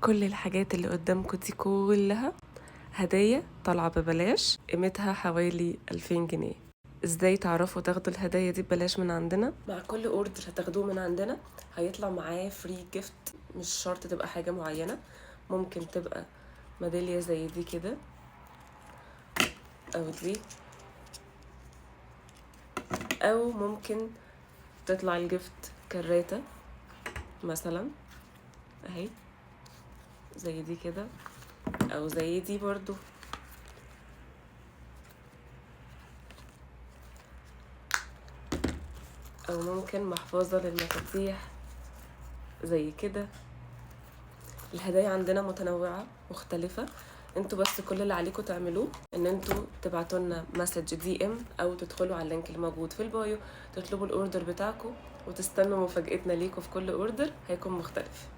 كل الحاجات اللي قدامكم دي كلها هدايا طالعة ببلاش، قيمتها حوالي 2000 جنيه. ازاي تعرفوا تاخدوا الهدايا دي ببلاش من عندنا؟ مع كل اوردر هتاخدوه من عندنا هيطلع معاه فري جيفت. مش شرط تبقى حاجة معينة، ممكن تبقى ميدالية زي دي كده، او دي، او ممكن تطلع الجيفت كراتة مثلا اهي زي دي كده، او زي دي برضو، او ممكن محفظة للمفاتيح زي كده. الهدايا عندنا متنوعة مختلفة. انتوا بس كل اللي عليكم تعملوه ان انتوا تبعتوا لنا مسج دي ام او تدخلوا على اللينك اللي موجود في البايو، تطلبوا الاوردر بتاعكم وتستنوا مفاجأتنا ليكم في كل اوردر هيكون مختلف.